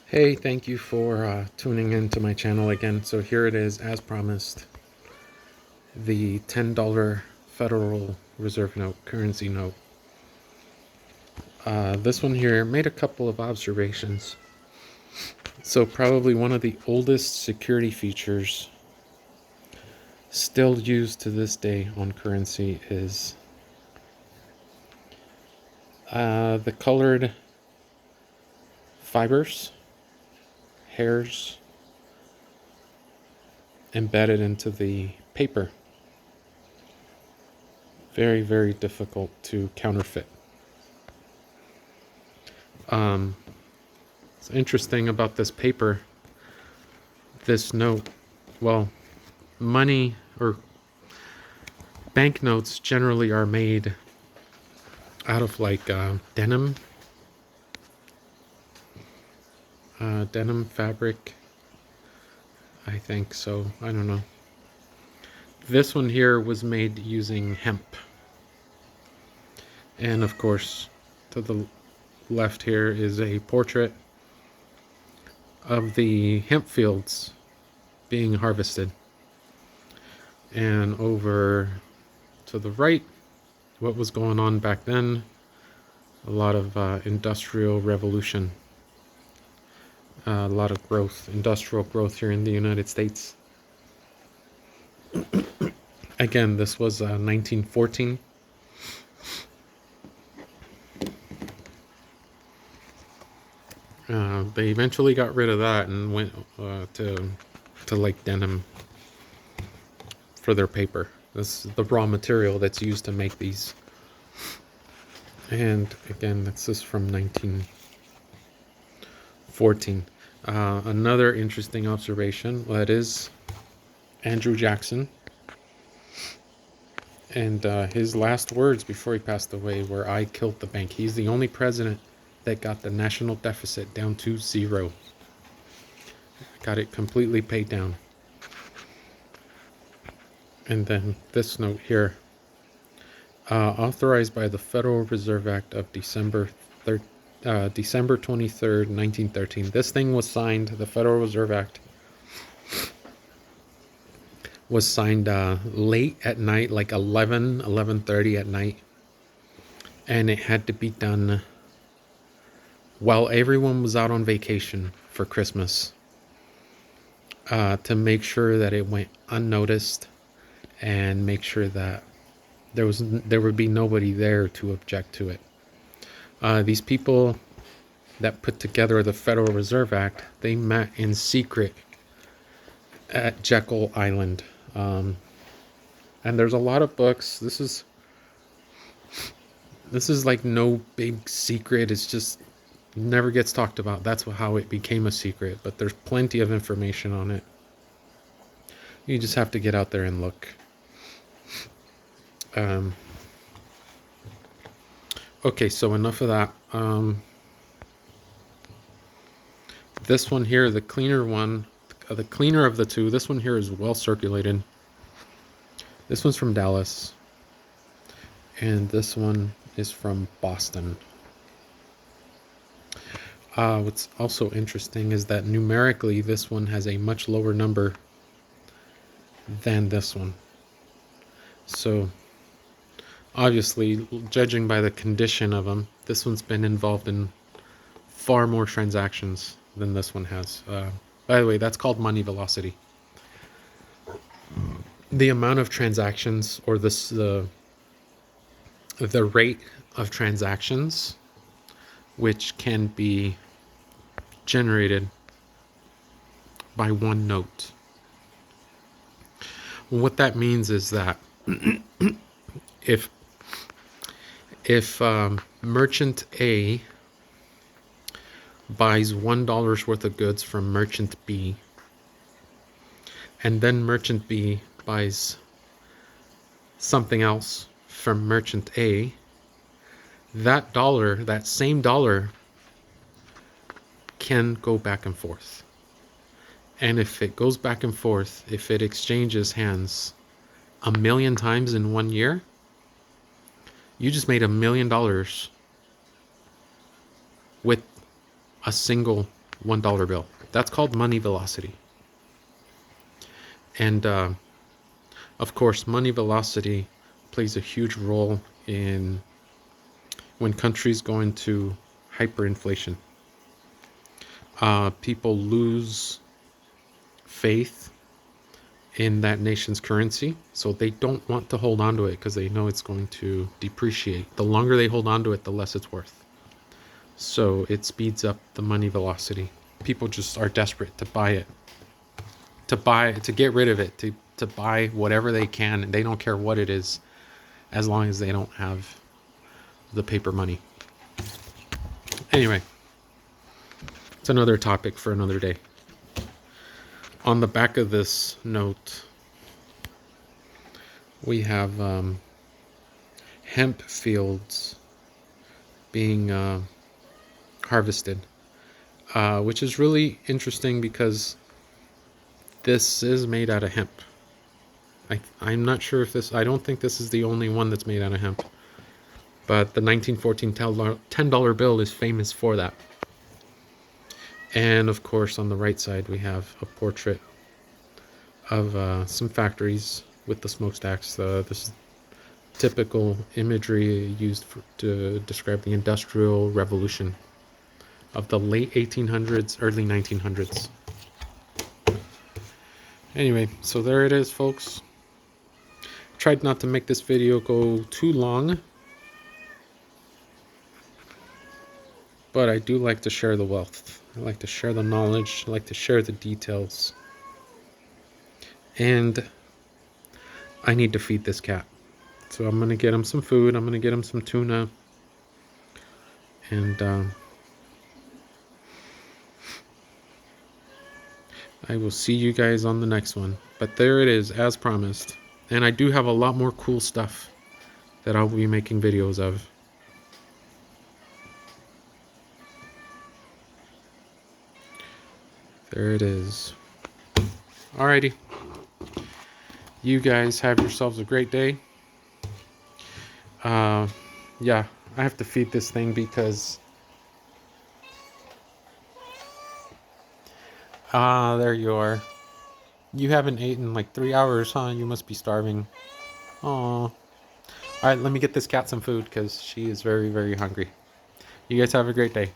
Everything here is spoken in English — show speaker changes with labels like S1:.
S1: Hey, thank you for tuning into my channel again. So here it is, as promised, the $10 Federal Reserve note, currency note. This one here made a couple of observations. So probably one of the oldest security features still used to this day on currency is the colored fibers, hairs embedded into the paper. Very, very difficult to counterfeit. It's interesting about this paper, this note. Well, money or banknotes generally are made out of like denim fabric, I think so. I don't know. This one here was made using hemp, and of course to the left here is a portrait of the hemp fields being harvested, and over to the right, what was going on back then. A lot of industrial revolution, a lot of growth, industrial growth here in the United States. Again, this was 1914. They eventually got rid of that and went to like denim for their paper. This is the raw material that's used to make these. And again, this is from 1914. Another interesting observation, that is Andrew Jackson. And his last words before he passed away were, "I killed the bank." He's the only president that got the national deficit down to zero. Got it completely paid down. And then this note here, authorized by the Federal Reserve Act of December 23rd, 1913. This thing was signed, the Federal Reserve Act was signed late at night, like 11:30 at night. And it had to be done while everyone was out on vacation for Christmas, to make sure that it went unnoticed and make sure that there would be nobody there to object to it. These people that put together the Federal Reserve Act, they met in secret at Jekyll Island. And there's a lot of books. This is like no big secret. It's just never gets talked about. That's how it became a secret, but there's plenty of information on it. You just have to get out there and look. Okay, so enough of that. This one here, the cleaner one, the cleaner of the two, this one here is well circulated. This one's from Dallas, and this one is from Boston. What's also interesting is that numerically this one has a much lower number than this one. So obviously, judging by the condition of them, this one's been involved in far more transactions than this one has. By the way, that's called money velocity. The amount of transactions, or the rate of transactions which can be generated by one note. What that means is that if merchant A buys $1 worth of goods from merchant B, and then merchant B buys something else from merchant A, that dollar, that same dollar, can go back and forth. And if it goes back and forth, if it exchanges hands 1,000,000 times in 1 year, you just made $1,000,000 with a single $1 bill. That's called money velocity. And of course, money velocity plays a huge role in when countries go into hyperinflation. People lose faith in that nation's currency, so they don't want to hold on to it because they know it's going to depreciate. The longer they hold on to it, the less it's worth. So it speeds up the money velocity. People just are desperate to buy it, to get rid of it, to buy whatever they can, and they don't care what it is as long as they don't have the paper money. Anyway, it's another topic for another day. On the back of this note, we have hemp fields being harvested, which is really interesting because this is made out of hemp. I'm not sure if I don't think this is the only one that's made out of hemp, but the 1914 $10 bill is famous for that. And of course, on the right side, we have a portrait of some factories with the smokestacks. This is typical imagery used to describe the Industrial Revolution of the late 1800s, early 1900s. Anyway, so there it is, folks. Tried not to make this video go too long, but I do like to share the wealth. I like to share the knowledge. I like to share the details. And I need to feed this cat. So I'm going to get him some food. I'm going to get him some tuna. And I will see you guys on the next one. But there it is, as promised. And I do have a lot more cool stuff that I'll be making videos of. There it is. Alrighty. You guys have yourselves a great day. Yeah, I have to feed this thing because... there you are. You haven't eaten in like 3 hours, huh? You must be starving. Aww. Alright, let me get this cat some food because she is very, very hungry. You guys have a great day.